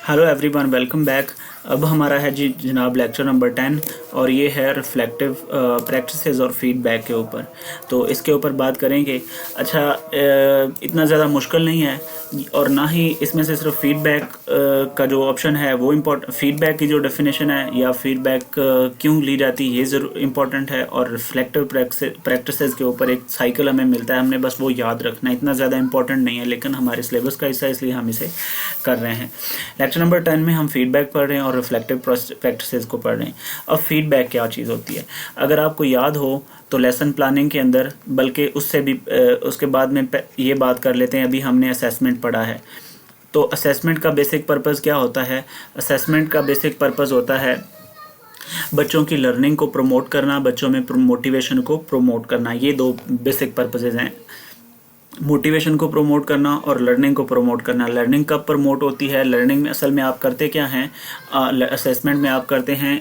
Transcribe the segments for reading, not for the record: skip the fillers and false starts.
Hello everyone, welcome back. अब हमारा है जी जनाब लेक्चर नंबर 10 और ये है रिफ्लेक्टिव प्रैक्टिसेस और फीडबैक के ऊपर। तो इसके ऊपर बात करेंगे। अच्छा, इतना ज़्यादा मुश्किल नहीं है और ना ही इसमें से सिर्फ फीडबैक का जो ऑप्शन है वो फीडबैक की जो डेफिनेशन है या फीडबैक क्यों ली जाती है ये ज़रूर इम्पॉर्टेंट है। और रिफ्लेक्टिव प्रैक्टिसेस के ऊपर एक साइकिल हमें मिलता है, हमने बस वो याद रखना है। इतना ज़्यादा इंपॉर्टेंट नहीं है लेकिन हमारे सिलेबस का हिस्सा है, इसलिए हम इसे कर रहे हैं। लेक्चर नंबर 10 में हम फीडबैक पढ़ रहे हैं और रिफ्लेक्टिव प्रैक्टिसेस को पढ़ रहे हैं। अब फीडबैक क्या चीज़ होती है, अगर आपको याद हो तो लेसन प्लानिंग के अंदर, बल्कि उससे भी उसके बाद में ये बात कर लेते हैं। अभी हमने असेसमेंट पढ़ा है, तो असेसमेंट का बेसिक पर्पज़ क्या होता है? असेसमेंट का बेसिक पर्पज़ होता है बच्चों की लर्निंग को प्रमोट करना, बच्चों में मोटिवेशन को प्रमोट करना। ये दो बेसिक पर्पजेज़ हैं, मोटिवेशन को प्रमोट करना और लर्निंग को प्रमोट करना। लर्निंग कब प्रमोट होती है? लर्निंग में असल में आप करते क्या हैं? असेसमेंट में आप करते हैं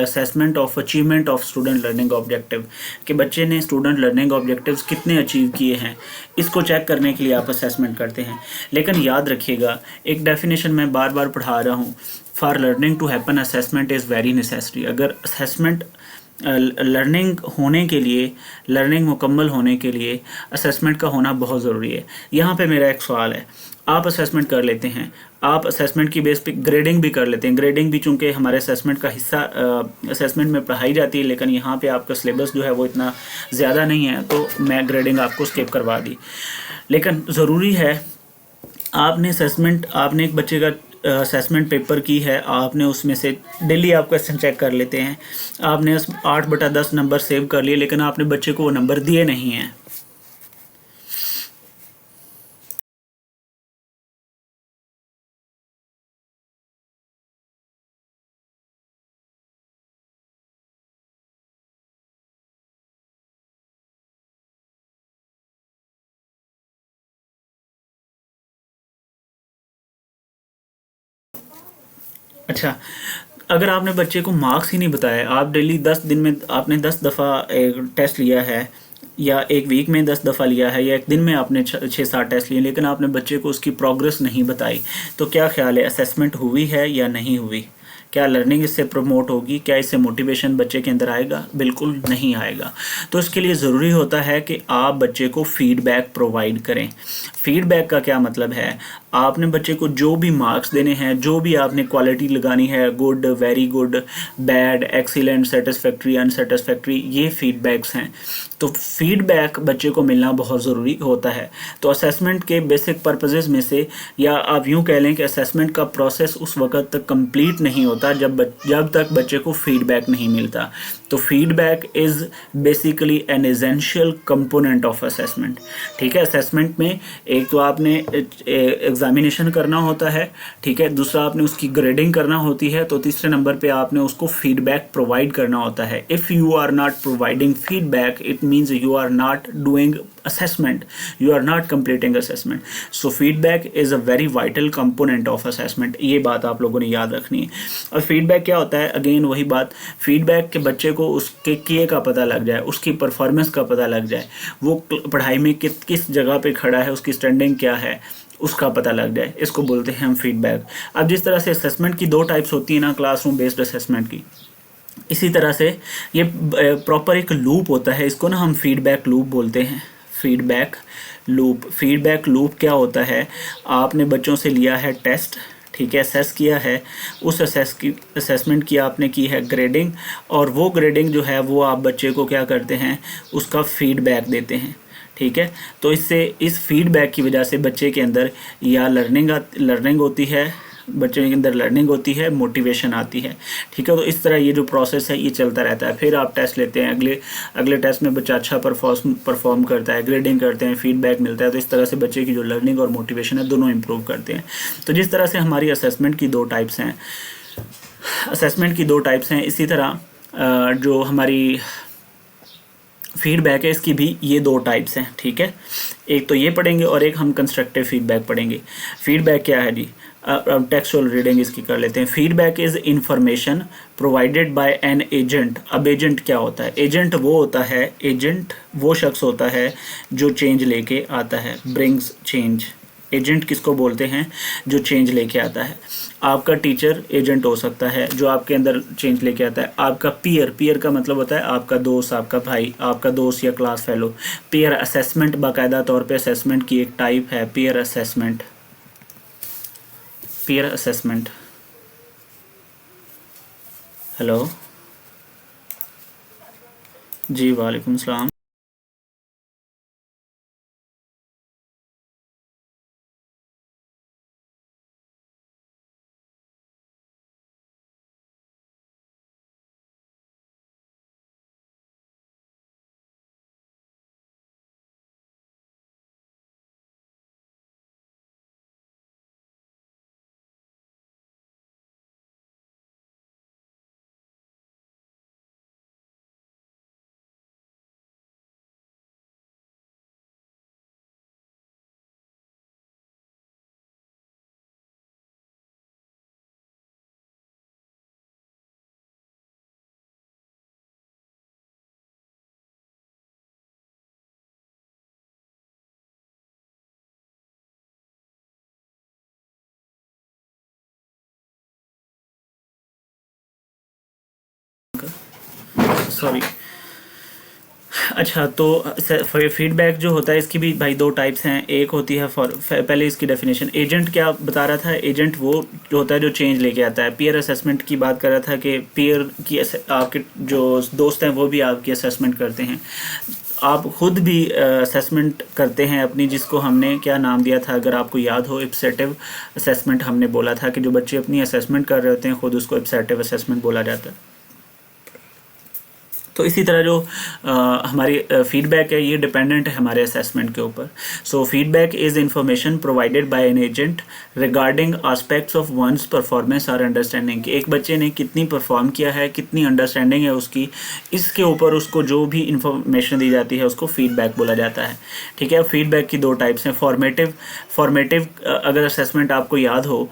assessment of achievement of student learning objective, कि बच्चे ने स्टूडेंट लर्निंग ऑब्जेक्टिव्स कितने अचीव किए हैं, इसको चेक करने के लिए आप असेसमेंट करते हैं। लेकिन याद रखिएगा, एक डेफिनेशन मैं बार बार पढ़ा रहा हूँ, for learning to happen assessment is very necessary. अगर असेसमेंट लर्निंग होने के लिए, लर्निंग मुकम्मल होने के लिए असेसमेंट का होना बहुत ज़रूरी है। यहाँ पे मेरा एक सवाल है, आप असेसमेंट कर लेते हैं, आप असेसमेंट की बेस पे ग्रेडिंग भी कर लेते हैं। ग्रेडिंग भी चूँकि हमारे असेसमेंट का हिस्सा असेसमेंट में पढ़ाई जाती है, लेकिन यहाँ पे आपका सिलेबस जो है वो इतना ज़्यादा नहीं है, तो मैं ग्रेडिंग आपको स्किप करवा दी। लेकिन ज़रूरी है, आपने एक बच्चे का असेसमेंट पेपर की है, आपने उसमें से डेली आप क्वेश्चन चेक कर लेते हैं, आपने 8/10 नंबर सेव कर लिए, लेकिन आपने बच्चे को वो नंबर दिए नहीं हैं। अच्छा, अगर आपने बच्चे को मार्क्स ही नहीं बताया, आप डेली 10 दिन में आपने 10 दफ़ा एक टेस्ट लिया है, या एक वीक में 10 दफ़ा लिया है, या एक दिन में आपने 6-7 टेस्ट लिए, लेकिन आपने बच्चे को उसकी प्रोग्रेस नहीं बताई, तो क्या ख्याल है, असेसमेंट हुई है या नहीं हुई? क्या लर्निंग इससे प्रमोट होगी? क्या इससे मोटिवेशन बच्चे के अंदर आएगा? बिल्कुल नहीं आएगा। तो इसके लिए ज़रूरी होता है कि आप बच्चे को फीडबैक प्रोवाइड करें। फीडबैक का क्या मतलब है? आपने बच्चे को जो भी मार्क्स देने हैं, जो भी आपने क्वालिटी लगानी है, good, very good, bad, excellent, satisfactory, unsatisfactory, ये फीडबैक्स हैं। तो फीडबैक बच्चे को मिलना बहुत ज़रूरी होता है। तो असेसमेंट के बेसिक पर्पसेस में से, या आप यूँ कह लें कि असेसमेंट का प्रोसेस उस वक्त तक कंप्लीट नहीं होता जब तक बच्चे को फीडबैक नहीं मिलता। तो feedback is basically an essential component of assessment. ठीक है, असेसमेंट में एक तो आपने एग्जामिनेशन करना होता है, ठीक है, दूसरा आपने उसकी ग्रेडिंग करना होती है, तो तीसरे नंबर पे आपने उसको फीडबैक प्रोवाइड करना होता है। If you are not providing feedback, it means you are not doing assessment, you are not completing assessment. So feedback is a very vital component of assessment. ये बात आप लोगों ने याद रखनी है। और फीडबैक क्या होता है? अगेन वही बात, फीडबैक के बच्चे को उसके किए का पता लग जाए, उसकी परफॉर्मेंस का पता लग जाए, वो पढ़ाई में किस जगह पे खड़ा है, उसकी स्टैंडिंग क्या है, उसका पता लग जाए, इसको बोलते हैं हम फीडबैक। अब जिस तरह से असेसमेंट की 2 टाइप्स होती है ना, क्लासरूम बेस्ड असेसमेंट की, इसी तरह से ये प्रॉपर एक लूप होता है, इसको ना हम फीडबैक लूप बोलते हैं। फीडबैक लूप क्या होता है? आपने बच्चों से लिया है टेस्ट, ठीक है, असेस किया है, उस असेसमेंट की आपने की है ग्रेडिंग, और वो ग्रेडिंग जो है वो आप बच्चे को क्या करते हैं, उसका फीडबैक देते हैं। ठीक है, तो इस फीडबैक की वजह से बच्चे के अंदर या लर्निंग होती है, बच्चे के अंदर लर्निंग होती है, मोटिवेशन आती है। ठीक है, तो इस तरह ये जो प्रोसेस है ये चलता रहता है। फिर आप टेस्ट लेते हैं, अगले टेस्ट में बच्चा अच्छा परफॉर्म करता है, ग्रेडिंग करते हैं, फीडबैक मिलता है, तो इस तरह से बच्चे की जो लर्निंग और मोटिवेशन है दोनों इंप्रूव करते हैं। तो जिस तरह से हमारी असेसमेंट की 2 टाइप्स हैं, इसी तरह जो हमारी फीडबैक है इसकी भी ये 2 टाइप्स हैं। ठीक है, एक तो ये पढ़ेंगे और एक हम कंस्ट्रक्टिव फीडबैक पढ़ेंगे। फीडबैक क्या है जी? अब टेक्सचुअल रीडिंग इसकी कर लेते हैं। Feedback is information provided by an agent. अब एजेंट क्या होता है? एजेंट वो शख्स होता है जो चेंज लेके आता है, ब्रिंग्स चेंज। एजेंट किसको बोलते हैं? जो चेंज लेके आता है। आपका टीचर एजेंट हो सकता है जो आपके अंदर चेंज लेके आता है। आपका पीयर, पीयर का मतलब होता है आपका दोस्त, आपका भाई, आपका दोस्त या क्लास फेलो। पीयर असेसमेंट बाकायदा तौर पे असेसमेंट की एक टाइप है, peer assessment. Peer assessment. Hello जी, वालेकुम सलाम। सॉरी। अच्छा, तो फीडबैक जो होता है इसकी भी भाई दो टाइप्स हैं। एक होती है पहले इसकी डेफिनेशन, एजेंट क्या बता रहा था? एजेंट वो जो होता है जो चेंज लेके आता है। पीयर असेसमेंट की बात कर रहा था कि पीयर की आपके जो दोस्त हैं वो भी आपकी असेसमेंट करते हैं। आप खुद भी असेसमेंट करते हैं अपनी, जिसको हमने क्या नाम दिया था अगर आपको याद हो? इप्सेटिव असेसमेंट हमने बोला था कि जो बच्चे अपनी असेसमेंट कर रहे होते हैं खुद, उसको इप्सेटिव असेसमेंट बोला जाता है। तो इसी तरह जो हमारी फीडबैक है ये डिपेंडेंट है हमारे असेसमेंट के ऊपर। So feedback is information provided by an agent regarding aspects of one's performance और अंडरस्टैंडिंग। एक बच्चे ने कितनी परफॉर्म किया है, कितनी अंडरस्टैंडिंग है उसकी, इसके ऊपर उसको जो भी इंफॉर्मेशन दी जाती है उसको फीडबैक बोला जाता है। ठीक है। फीडबैक की दो टाइप्स हैं। फॉर्मेटिव अगर असेसमेंट आपको याद हो,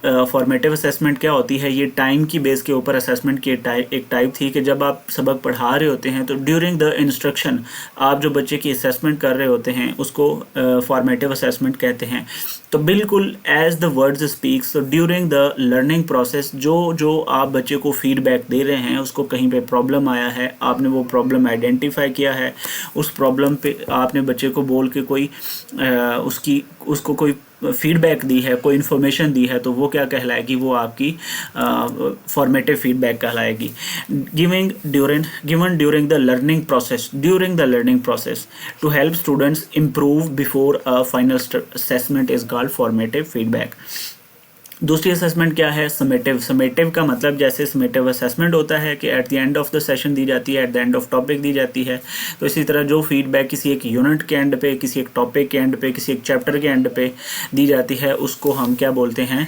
फॉर्मेटिव असेसमेंट क्या होती है? ये टाइम की बेस के ऊपर असेसमेंट की एक टाइप थी कि जब आप सबक पढ़ा रहे होते हैं तो ड्यूरिंग द इंस्ट्रक्शन आप जो बच्चे की असेसमेंट कर रहे होते हैं उसको फॉर्मेटिव असेसमेंट कहते हैं। तो बिल्कुल एज द वर्ड्स स्पीक्स, तो ड्यूरिंग द लर्निंग प्रोसेस जो आप बच्चे को फीडबैक दे रहे हैं, उसको कहीं पे प्रॉब्लम आया है, आपने वो प्रॉब्लम आइडेंटिफाई किया है, उस प्रॉब्लम पे आपने बच्चे को बोल के कोई उसको कोई फीडबैक दी है, कोई इन्फॉर्मेशन दी है, तो वो क्या कहलाएगी? वो आपकी फॉर्मेटिव फीडबैक कहलाएगी। Given during the learning process to help students improve before a final assessment is called formative feedback. दूसरी असेसमेंट क्या है? समेटिव का मतलब जैसे समेटिव असेसमेंट होता है कि at the end of the session दी जाती है, at the end of topic दी जाती है, तो इसी तरह जो फीडबैक किसी एक यूनिट के एंड पे, किसी एक टॉपिक के एंड पे, किसी एक चैप्टर के एंड पे दी जाती है उसको हम क्या बोलते हैं?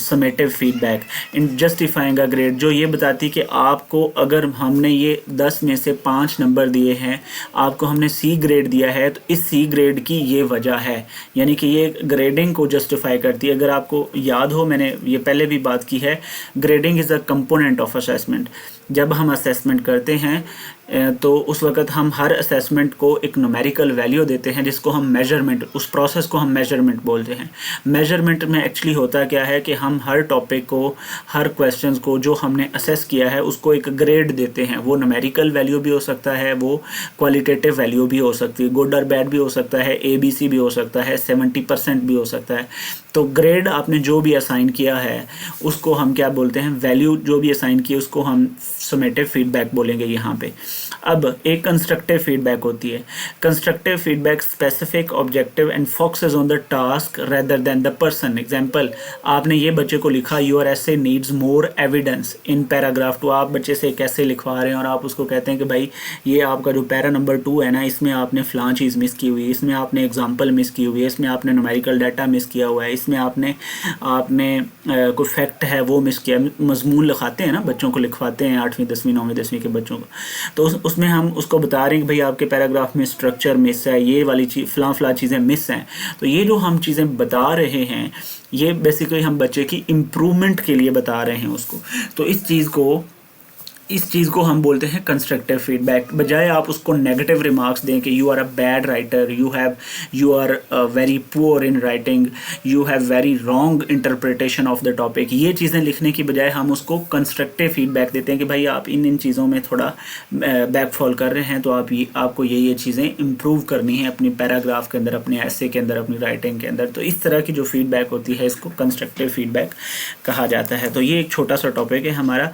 Summative feedback. इन जस्टिफाइंग अ ग्रेड, जो ये बताती कि आपको अगर हमने ये 10 में से 5 नंबर दिए हैं, आपको हमने सी ग्रेड दिया है, तो इस सी ग्रेड की ये वजह है, यानी कि ये ग्रेडिंग को जस्टिफाई करती है। अगर आपको याद हो, मैंने ये पहले भी बात की है, grading is a component of assessment. जब हम असेसमेंट करते हैं तो उस वक़्त हम हर असेसमेंट को एक न्यूमेरिकल वैल्यू देते हैं जिसको हम मेजरमेंट, उस प्रोसेस को हम मेजरमेंट बोलते हैं। मेजरमेंट में एक्चुअली होता क्या है कि हम हर टॉपिक को, हर क्वेश्चंस को जो हमने असेस किया है उसको एक ग्रेड देते हैं। वो न्यूमेरिकल वैल्यू भी हो सकता है, वो क्वालिटेटिव वैल्यू भी हो सकती है, गुड और बैड भी हो सकता है, ABC भी हो सकता है, 70% भी हो सकता है। तो ग्रेड आपने जो भी असाइन किया है उसको हम क्या बोलते हैं? वैल्यू जो भी असाइन की उसको हम समेटिव फीडबैक बोलेंगे यहाँ पे। अब एक कंस्ट्रक्टिव फीडबैक होती है। Constructive feedback specific, objective and focuses on the task rather than the person. Example, आपने ये बच्चे को लिखा योर ऐसे needs more evidence in paragraph 2। आप बच्चे से एक ऐसे लिखवा रहे हैं और आप उसको कहते हैं कि भाई ये आपका जो पैरा नंबर 2 है ना, इसमें आपने फ़लाँ चीज़ मिस की हुई है, इसमें आपने एग्जाम्पल मिस की हुई है, इसमें आपने न्यूमेरिकल डाटा मिस किया हुआ है, इसमें आपने कोई फैक्ट है वो मिस किया। मजमून लिखाते हैं ना, बच्चों को लिखवाते हैं 8वीं 10वीं 9वीं 10वीं के बच्चों को, तो उसमें हम उसको बता रहे हैं कि भाई आपके पैराग्राफ में स्ट्रक्चर मिस है, ये वाली चीज़ फ़लाँ चीज़ें मिस हैं। तो ये जो हम चीज़ें बता रहे हैं ये बेसिकली हम बच्चे की इम्प्रूवमेंट के लिए बता रहे हैं उसको। तो इस चीज़ को इस चीज़ को हम बोलते हैं कंस्ट्रक्टिव फीडबैक। बजाय आप उसको नेगेटिव रिमार्क्स दें कि you are a bad writer, you are very poor in writing, you have very wrong interpretation of the topic, ये चीज़ें लिखने की बजाय हम उसको कंस्ट्रक्टिव फीडबैक देते हैं कि भाई आप इन चीज़ों में थोड़ा बैकफॉल कर रहे हैं, तो आपको ये चीज़ें इम्प्रूव करनी है अपनी पैराग्राफ के अंदर, अपने ऐसे के अंदर, अपनी राइटिंग के अंदर। तो इस तरह की जो फीडबैक होती है इसको कंस्ट्रक्टिव फीडबैक कहा जाता है। तो ये एक छोटा सा टॉपिक है हमारा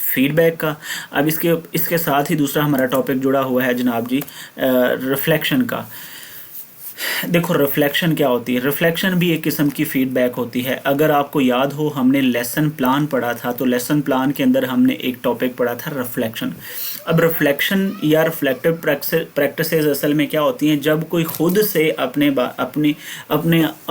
फीडबैक का। अब इसके साथ ही दूसरा हमारा टॉपिक जुड़ा हुआ है जनाब जी, रिफ्लेक्शन का। देखो रिफ्लेक्शन क्या होती है, रिफ्लेक्शन भी एक किस्म की फीडबैक होती है। अगर आपको याद हो हमने लेसन प्लान पढ़ा था, तो लेसन प्लान के अंदर हमने एक टॉपिक पढ़ा था रिफ्लेक्शन। अब रिफ्लेक्शन या रिफ्लेक्टिव प्रैक्टिसेस असल में क्या होती हैं, जब कोई खुद से अपने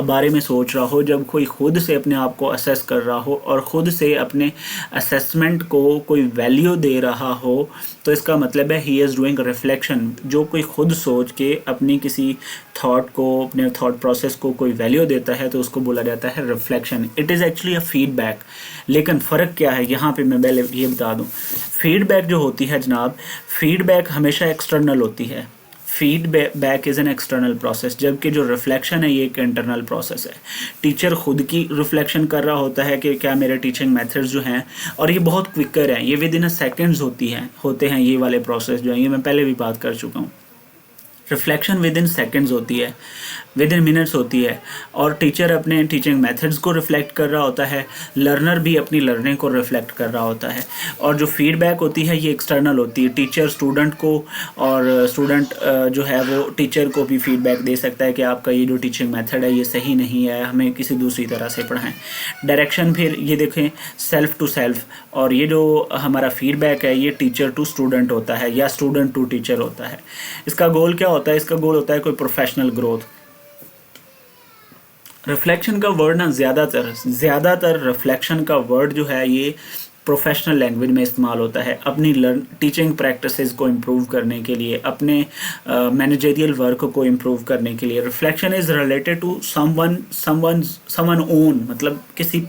बारे में सोच रहा हो, जब कोई खुद से अपने आप को असेस कर रहा हो और ख़ुद से अपने असेसमेंट को कोई वैल्यू दे रहा हो, तो इसका मतलब है ही इज़ डूइंग रिफ्लेक्शन। जो कोई खुद सोच के अपनी किसी थॉट को, अपने थॉट प्रोसेस को कोई वैल्यू देता है, तो उसको बोला जाता है reflection. It is actually a feedback. लेकिन फ़र्क क्या है यहाँ पे मैं पहले ये बता दूँ, फीडबैक जो होती है जनाब, फीडबैक हमेशा एक्सटर्नल होती है। Feedback is an external process, जबकि जो रिफ्लेक्शन है ये एक इंटरनल प्रोसेस है। टीचर खुद की रिफ्लेक्शन कर रहा होता है कि क्या मेरे टीचिंग मेथड्स जो हैं, और ये बहुत क्विकर हैं, ये विद इन अ सेकेंड्स होते हैं ये वाले प्रोसेस जो हैं, ये मैं पहले भी बात कर चुका हूँ। रिफ्लेक्शन विद इन सेकेंड्स होती है, विद इन मिनट्स होती है, और टीचर अपने टीचिंग मेथड्स को रिफ्लेक्ट कर रहा होता है, लर्नर भी अपनी लर्निंग को रिफ्लेक्ट कर रहा होता है। और जो फीडबैक होती है ये एक्सटर्नल होती है, टीचर स्टूडेंट को, और स्टूडेंट जो है वो टीचर को भी फीडबैक दे सकता है कि आपका ये जो टीचिंग मेथड है ये सही नहीं है, हमें किसी दूसरी तरह से पढ़ाएं। डायरेक्शन फिर ये देखें सेल्फ टू सेल्फ, और ये जो हमारा फीडबैक है ये टीचर टू स्टूडेंट होता है या स्टूडेंट टू टीचर होता है। इसका गोल क्या होता है, इसका गोल होता है कोई प्रोफेशनल ग्रोथ। रिफ्लेक्शन का वर्ड ना ज़्यादातर रिफ्लेक्शन का वर्ड जो है ये प्रोफेशनल लैंग्वेज में इस्तेमाल होता है अपनी टीचिंग प्रैक्टिसेस को इम्प्रूव करने के लिए, अपने मैनेजरियल वर्क को इम्प्रूव करने के लिए। Reflection is related to someone own, मतलब किसी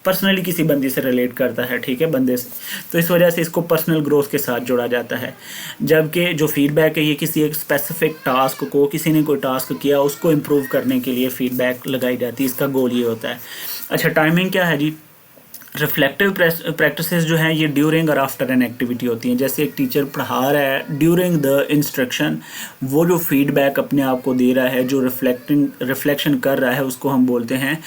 पर्सनली किसी बंदे से रिलेट करता है, ठीक है, बंदे से, तो इस वजह से इसको पर्सनल ग्रोथ के साथ जोड़ा जाता है। जबकि जो फीडबैक है ये किसी एक स्पेसिफिक टास्क को, किसी ने कोई टास्क किया उसको इम्प्रूव करने के लिए फीडबैक लगाई जाती है, इसका गोल ये होता है। अच्छा, टाइमिंग क्या है जी, रिफ्लेक्टिव प्रैक्टिसेस जो हैं ये ड्यूरिंग और आफ्टर एन एक्टिविटी होती हैं। जैसे एक टीचर पढ़ा रहा है, ड्यूरिंग द इंस्ट्रक्शन वो जो फीडबैक अपने आप को दे रहा है, जो रिफ्लेक्शन कर रहा है, उसको हम बोलते हैं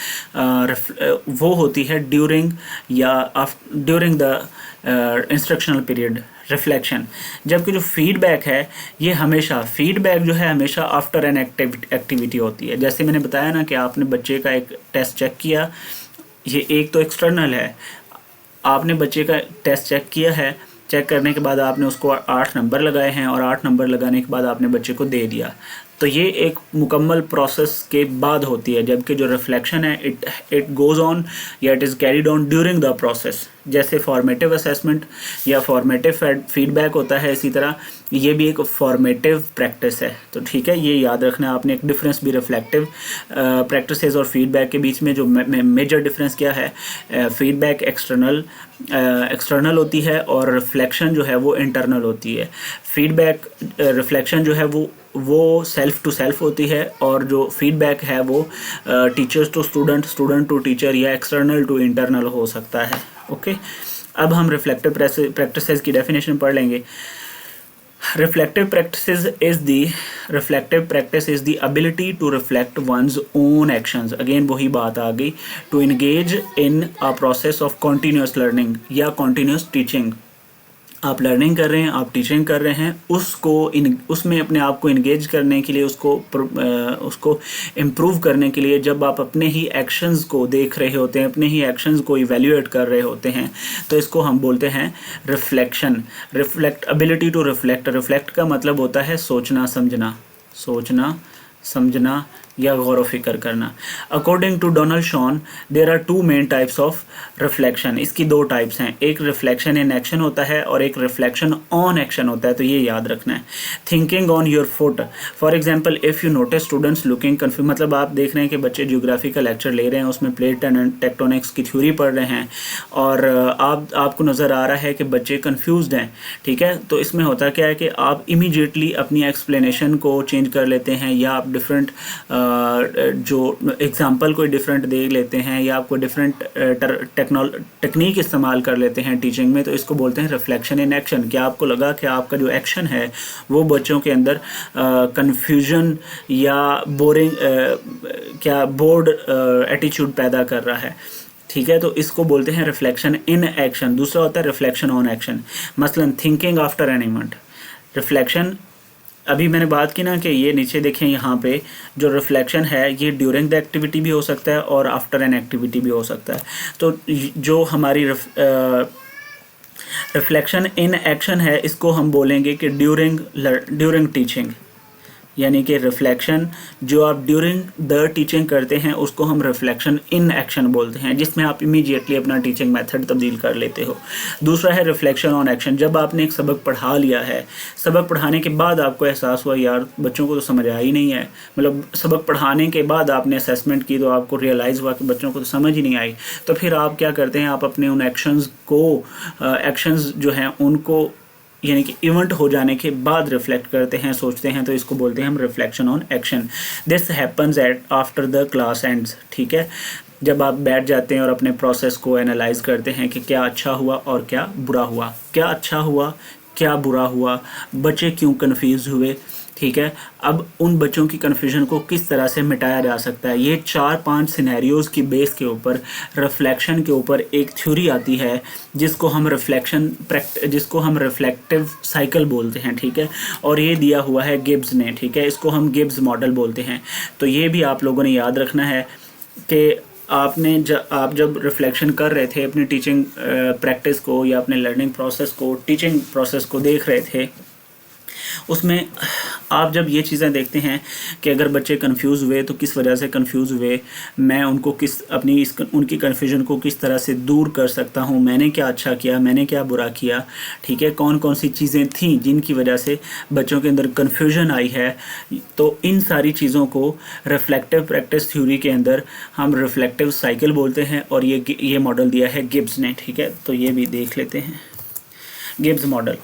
वो होती है during the instructional period reflection. जबकि जो फीडबैक है ये हमेशा आफ्टर एन एक्टिविटी होती है। जैसे मैंने बताया ना कि आपने बच्चे का एक टेस्ट चेक किया, ये एक तो एक्सटर्नल है, आपने बच्चे का टेस्ट चेक किया है, चेक करने के बाद आपने उसको 8 नंबर लगाए हैं, और 8 नंबर लगाने के बाद आपने बच्चे को दे दिया, तो ये एक मुकम्मल प्रोसेस के बाद होती है। जबकि जो रिफ्लेक्शन है इट गोज़ ऑन या it is carried on during the process. जैसे फॉर्मेटिव असेसमेंट या फॉर्मेटिव फीडबैक होता है, इसी तरह ये भी एक फॉर्मेटिव प्रैक्टिस है। तो ठीक है, ये याद रखना आपने। एक डिफरेंस भी रिफ्लेक्टिव प्रैक्टिसेस और फीडबैक के बीच में जो मेजर डिफरेंस क्या है, फीडबैक एक्सटर्नल होती है और रिफ्लेक्शन जो है वो इंटरनल होती है। फीडबैक रिफ्लेक्शन जो है वो सेल्फ टू सेल्फ होती है, और जो फीडबैक है वो teachers to student, student to teacher या एक्सटर्नल टू इंटरनल हो सकता है। ओके, अब हम रिफ्लेक्टिव प्रैक्टिसेस की डेफिनेशन पढ़ लेंगे। Reflective practice is the ability to reflect one's own actions. Again वही बात आ गई, to engage in a process of continuous learning या continuous teaching। आप लर्निंग कर रहे हैं, आप टीचिंग कर रहे हैं, उसमें अपने आप को इंगेज करने के लिए, उसको इम्प्रूव करने के लिए, जब आप अपने ही एक्शंस को देख रहे होते हैं, अपने ही एक्शंस को इवैल्यूएट कर रहे होते हैं, तो इसको हम बोलते हैं रिफ्लेक्शन। एबिलिटी टू रिफ्लेक्ट का मतलब होता है सोचना समझना, या गौर व फिक्र करना। According to Donald Schon there are two main types of reflection. इसकी दो टाइप्स हैं, एक रिफ्लेक्शन इन एक्शन होता है और एक रिफ्लेक्शन ऑन एक्शन होता है, तो ये याद रखना है। Thinking on your foot, for example if you notice students looking confuse, मतलब आप देख रहे हैं कि बच्चे ज्योग्राफी का लेक्चर ले रहे हैं, उसमें प्लेट एंड टेक्टोनिक्स की थ्योरी पढ़ रहे हैं और आपको नज़र आ रहा है कि बच्चे कन्फ्यूज्ड हैं, ठीक है। तो इसमें होता क्या है कि आप इमीडिएटली अपनी एक्सप्लेनेशन को चेंज कर लेते हैं या आप डिफरेंट जो एग्जांपल कोई डिफरेंट देख लेते हैं या आपको डिफरेंट टेक्निक इस्तेमाल कर लेते हैं टीचिंग में, तो इसको बोलते हैं रिफ्लेक्शन इन एक्शन। क्या आपको लगा कि आपका जो एक्शन है वो बच्चों के अंदर कन्फ्यूजन या बोरिंग क्या बोर्ड एटीट्यूड पैदा कर रहा है, ठीक है। तो इसको बोलते हैं रिफ्लेक्शन इन एक्शन। दूसरा होता है रिफ्लेक्शन ऑन एक्शन, मसलन thinking after an event. Reflection अभी मैंने बात की ना कि ये नीचे देखें, यहाँ पे जो रिफ्लेक्शन है ये ड्यूरिंग द एक्टिविटी भी हो सकता है और आफ्टर एन एक्टिविटी भी हो सकता है। तो जो हमारी रिफ्लेक्शन इन एक्शन है इसको हम बोलेंगे कि ड्यूरिंग टीचिंग, यानी कि रिफ्लेक्शन जो आप ड्यूरिंग द टीचिंग करते हैं उसको हम रिफ्लेक्शन इन एक्शन बोलते हैं, जिसमें आप इमीडिएटली अपना टीचिंग मेथड तब्दील कर लेते हो। दूसरा है रिफ्लेक्शन ऑन एक्शन, जब आपने एक सबक पढ़ा लिया है, सबक पढ़ाने के बाद आपको एहसास हुआ यार बच्चों को तो समझ आया ही नहीं है, मतलब सबक पढ़ाने के बाद आपने असेसमेंट की तो आपको रियलाइज़ हुआ कि बच्चों को तो समझ ही नहीं आई, तो फिर आप क्या करते हैं, आप अपने उन एक्शंस जो हैं उनको यानी कि इवेंट हो जाने के बाद रिफ्लेक्ट करते हैं, सोचते हैं, तो इसको बोलते हैं हम reflection on action. This happens at after the class ends, ठीक है। जब आप बैठ जाते हैं और अपने प्रोसेस को एनालाइज करते हैं कि क्या अच्छा हुआ और क्या बुरा हुआ, क्या अच्छा हुआ क्या बुरा हुआ, बच्चे क्यों कन्फ्यूज हुए, ठीक है। अब उन बच्चों की कन्फ्यूजन को किस तरह से मिटाया जा सकता है, ये 4-5 सिनेरियोज़ की बेस के ऊपर रिफ्लेक्शन के ऊपर एक थ्योरी आती है जिसको हम रिफ्लेक्टिव साइकिल बोलते हैं, ठीक है। और ये दिया हुआ है गिब्स ने, ठीक है, इसको हम गिब्स मॉडल बोलते हैं। तो ये भी आप लोगों ने याद रखना है कि आप जब रिफ्लेक्शन कर रहे थे अपनी टीचिंग प्रैक्टिस को या अपने लर्निंग प्रोसेस को, टीचिंग प्रोसेस को देख रहे थे, उसमें आप जब ये चीज़ें देखते हैं कि अगर बच्चे कंफ्यूज हुए तो किस वजह से कंफ्यूज हुए, मैं उनको उनकी कन्फ्यूजन को किस तरह से दूर कर सकता हूँ, मैंने क्या अच्छा किया, मैंने क्या बुरा किया, ठीक है, कौन कौन सी चीज़ें थीं जिनकी वजह से बच्चों के अंदर कन्फ्यूजन आई है, तो इन सारी चीज़ों को रिफ्लेक्टिव प्रैक्टिस थ्योरी के अंदर हम रिफ्लेक्टिव साइकिल बोलते हैं और ये मॉडल दिया है गिब्स ने, ठीक है। तो ये भी देख लेते हैं गिब्स मॉडल।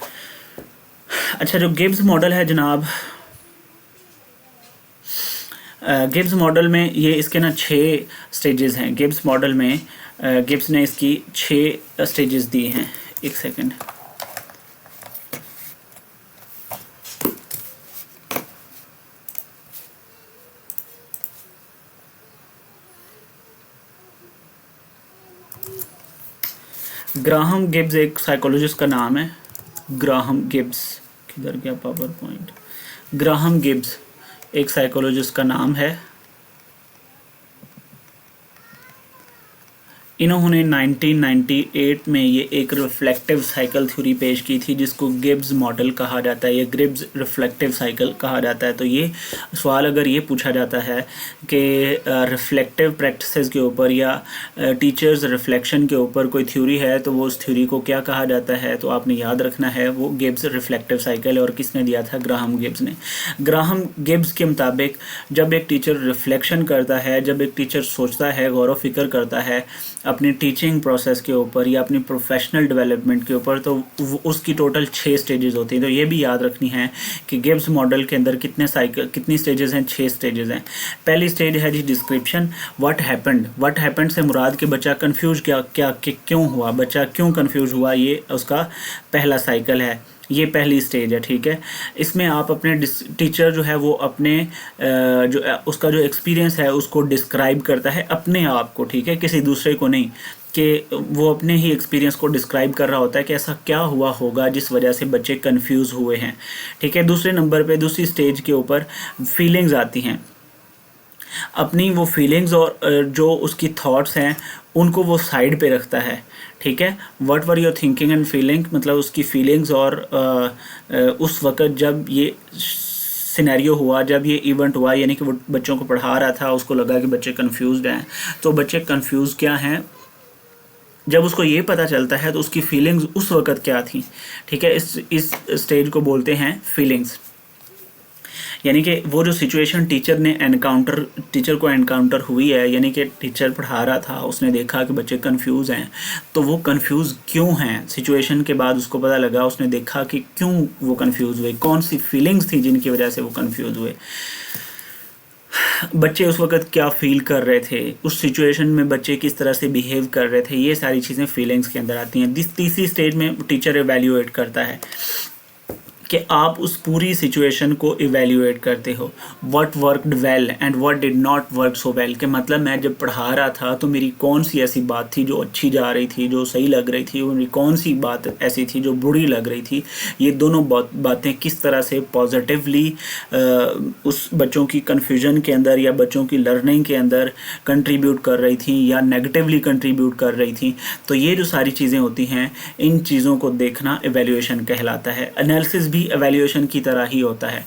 अच्छा, जो गिब्स मॉडल है जनाब, गिब्स मॉडल में ये इसके ना 6 स्टेजेस हैं। गिब्स मॉडल में गिब्स ने इसकी 6 स्टेजेस दिए हैं। एक सेकंड, ग्राहम गिब्स एक साइकोलॉजिस्ट का नाम है। ग्राहम गिब्स, किधर गया पावर पॉइंट, ग्राहम गिब्स एक साइकोलॉजिस्ट का नाम है। इन्होंने 1998 में ये एक रिफ्लेक्टिव साइकिल थ्योरी पेश की थी जिसको गिब्स मॉडल कहा जाता है या गिब्स रिफ्लेक्टिव साइकिल कहा जाता है। तो ये सवाल अगर ये पूछा जाता है कि रिफ्लेक्टिव प्रैक्टिसेस के ऊपर या टीचर्स रिफ्लेक्शन के ऊपर कोई थ्योरी है तो वो उस थ्योरी को क्या कहा जाता है, तो आपने याद रखना है वो गिब्स रिफ्लेक्टिव साइकिल है। और किसने दिया था? ग्राहम गिब्स ने। ग्राहम गिब्स के मुताबिक जब एक टीचर रिफ्लेक्शन करता है, जब एक टीचर सोचता है, गौर व फिक्र करता है अपनी टीचिंग प्रोसेस के ऊपर या अपनी प्रोफेशनल डेवलपमेंट के ऊपर, तो उसकी टोटल 6 स्टेजेस होती हैं। तो ये भी याद रखनी है कि गिब्स मॉडल के अंदर कितनी स्टेजेस हैं? 6 स्टेजेस हैं। पहली स्टेज है जी description, what happened. What happened से मुराद कि बच्चा कंफ्यूज क्यों हुआ, बच्चा क्यों कंफ्यूज हुआ, ये उसका पहला साइकिल है, ये पहली स्टेज है, ठीक है। इसमें आप अपने टीचर जो है वो अपने उसका जो एक्सपीरियंस है उसको डिस्क्राइब करता है अपने आप को, ठीक है, किसी दूसरे को नहीं, कि वो अपने ही एक्सपीरियंस को डिस्क्राइब कर रहा होता है कि ऐसा क्या हुआ होगा जिस वजह से बच्चे कंफ्यूज हुए हैं, ठीक है। दूसरे नंबर पे, दूसरी स्टेज के ऊपर फीलिंग्स आती हैं। अपनी वो फीलिंग्स और जो उसकी थॉट्स हैं उनको वो साइड पे रखता है, ठीक है। What were your thinking and feeling, मतलब उसकी फीलिंग्स और उस वक़्त जब ये सिनेरियो हुआ, जब ये इवेंट हुआ, यानी कि वो बच्चों को पढ़ा रहा था, उसको लगा कि बच्चे कंफ्यूज्ड हैं। तो बच्चे कंफ्यूज क्या हैं, जब उसको ये पता चलता है तो उसकी फीलिंग्स उस वक़्त क्या थी, ठीक है। इस स्टेज को बोलते हैं फीलिंग्स। यानी कि वो जो सिचुएशन टीचर को एनकाउंटर हुई है, यानी कि टीचर पढ़ा रहा था, उसने देखा कि बच्चे कंफ्यूज हैं, तो वो कंफ्यूज क्यों हैं, सिचुएशन के बाद उसको पता लगा, उसने देखा कि क्यों वो कंफ्यूज हुए, कौन सी फीलिंग्स थी जिनकी वजह से वो कंफ्यूज हुए, बच्चे उस वक्त क्या फील कर रहे थे, उस सिचुएशन में बच्चे किस तरह से बिहेव कर रहे थे, ये सारी चीज़ें फीलिंग्स के अंदर आती हैं। तीसरी स्टेज में टीचर एवेल्यूएट करता है कि आप उस पूरी सिचुएशन को इवेल्यूएट करते हो, what worked well and what did not work so well. के मतलब मैं जब पढ़ा रहा था तो मेरी कौन सी ऐसी बात थी जो अच्छी जा रही थी, जो सही लग रही थी, और मेरी कौन सी बात ऐसी थी जो बुरी लग रही थी। ये दोनों बातें किस तरह से पॉजिटिवली उस बच्चों की कन्फ्यूजन के अंदर या बच्चों की लर्निंग के अंदर कंट्रीब्यूट कर रही थी या नेगेटिवली कंट्रीब्यूट कर रही थी। तो ये जो सारी चीज़ें होती हैं, इन चीज़ों को देखना एवेल्यूएशन कहलाता है। एनालिसिस भी एवेल्यूएशन की तरह ही होता है।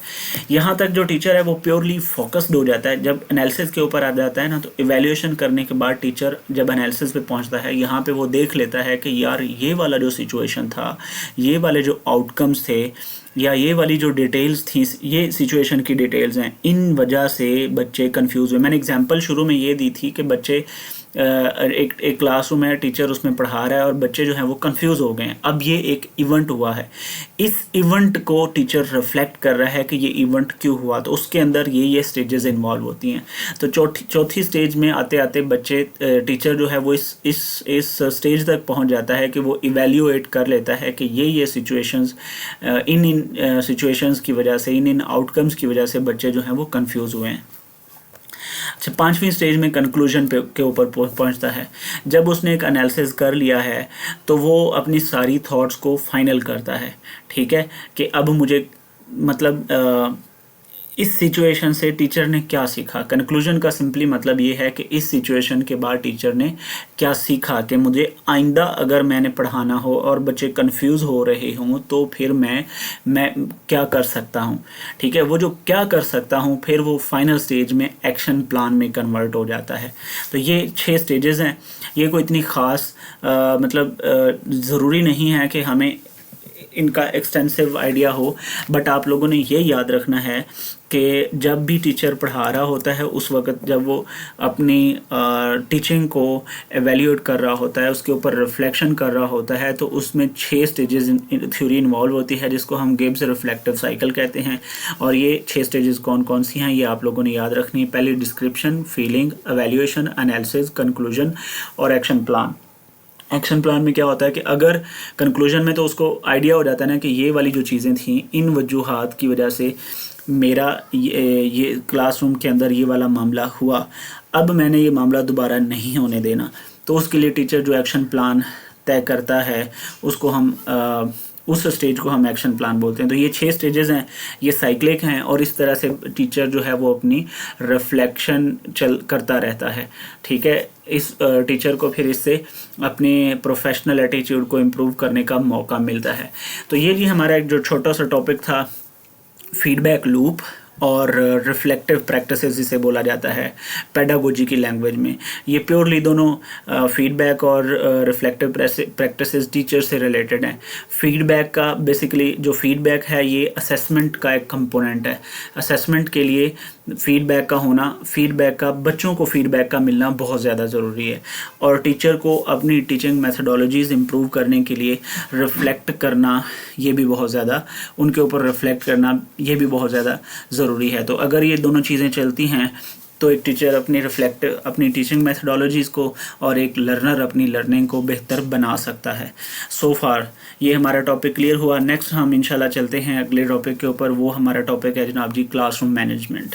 यहाँ तक जो टीचर है वो प्योरली फोकस्ड हो जाता है। जब एनालिसिस के ऊपर आ जाता है ना, तो एवेल्यूएशन करने के बाद टीचर जब एनालिसिस पे पहुँचता है, यहाँ पे वो देख लेता है कि यार ये वाला जो सिचुएशन था, ये वाले जो आउटकम्स थे, या ये वाली जो डिटेल्स थी, ये सिचुएशन की डिटेल्स हैं, इन वजह से बच्चे कंफ्यूज हुए। मैंने एग्जांपल शुरू में ये दी थी कि बच्चे एक क्लासरूम है, टीचर उसमें पढ़ा रहा है और बच्चे जो हैं वो कंफ्यूज हो गए हैं। अब ये एक इवेंट हुआ है, इस इवेंट को टीचर रिफ्लेक्ट कर रहा है कि ये इवेंट क्यों हुआ, तो उसके अंदर ये स्टेजेस इन्वॉल्व होती हैं। तो चौथी स्टेज में आते आते बच्चे टीचर जो है वो इस स्टेज तक पहुंच जाता है कि वो इवेल्यूएट कर लेता है कि ये सिचुएशंस, इन सिचुएशंस की वजह से, इन आउटकम्स की वजह से बच्चे जो हैं वो कंफ्यूज हुए हैं। अच्छा, पांचवी स्टेज में कंक्लूजन के ऊपर पहुंचता है। जब उसने एक एनालिसिस कर लिया है तो वो अपनी सारी थॉट्स को फाइनल करता है, ठीक है, कि अब मुझे मतलब इस सिचुएशन से टीचर ने क्या सीखा। कंक्लूजन का सिंपली मतलब ये है कि इस सिचुएशन के बाद टीचर ने क्या सीखा, कि मुझे आइंदा अगर मैंने पढ़ाना हो और बच्चे कंफ्यूज हो रहे हों तो फिर मैं क्या कर सकता हूँ, ठीक है। वो जो क्या कर सकता हूँ, फिर वो फाइनल स्टेज में एक्शन प्लान में कन्वर्ट हो जाता है। तो ये 6 स्टेजेस हैं। ये कोई इतनी ख़ास मतलब ज़रूरी नहीं है कि हमें इनका एक्सटेंसिव आइडिया हो, बट आप लोगों ने ये याद रखना है कि जब भी टीचर पढ़ा रहा होता है, उस वक्त जब वो अपनी टीचिंग को एवेल्यूएट कर रहा होता है, उसके ऊपर रिफ्लेक्शन कर रहा होता है, तो उसमें 6 स्टेजेस थ्योरी इन्वॉल्व होती है, जिसको हम गिब्स रिफ्लेक्टिव साइकिल कहते हैं। और ये 6 स्टेजेस कौन कौन सी हैं, ये आप लोगों ने याद रखनी है। पहले description, feeling, evaluation, analysis, conclusion और एक्शन प्लान। एक्शन प्लान में क्या होता है कि अगर कंक्लूजन में तो उसको आइडिया हो जाता है ना कि ये वाली जो चीज़ें थी, इन वजूहात की वजह से मेरा ये क्लासरूम के अंदर ये वाला मामला हुआ, अब मैंने ये मामला दोबारा नहीं होने देना। तो उसके लिए टीचर जो एक्शन प्लान तय करता है, उसको हम उस स्टेज को हम एक्शन प्लान बोलते हैं। तो ये 6 स्टेजेस हैं, ये साइक्लिक हैं, और इस तरह से टीचर जो है वो अपनी रिफ्लेक्शन करता रहता है, ठीक है। इस टीचर को फिर इससे अपने प्रोफेशनल एटीट्यूड को इम्प्रूव करने का मौका मिलता है। तो ये जी हमारा एक जो छोटा सा टॉपिक था, फीडबैक लूप और रिफ्लेक्टिव प्रैक्टिसेस जिसे बोला जाता है पेडागोजी की लैंग्वेज में। ये प्योरली दोनों फीडबैक और रिफ्लेक्टिव प्रैक्टिसेस टीचर से रिलेटेड हैं। फीडबैक का बेसिकली जो फीडबैक है, ये असेसमेंट का एक कंपोनेंट है। असेसमेंट के लिए फीडबैक का होना, बच्चों को फीडबैक का मिलना बहुत ज़्यादा ज़रूरी है। और टीचर को अपनी टीचिंग मैथडोलॉजीज़ इम्प्रूव करने के लिए रिफ्लेक्ट करना, ये भी बहुत ज़्यादा, उनके ऊपर रिफ्लेक्ट करना ये भी बहुत ज़्यादा ज़रूरी है। तो अगर ये दोनों चीज़ें चलती हैं तो एक टीचर अपनी टीचिंग मैथडोलॉजीज़ को और एक लर्नर अपनी लर्निंग को बेहतर बना सकता है। सो फार ये हमारा टॉपिक क्लियर हुआ। नेक्स्ट हम इंशाल्लाह चलते हैं अगले टॉपिक के ऊपर। वो हमारा टॉपिक है जनाब जी क्लासरूम मैनेजमेंट।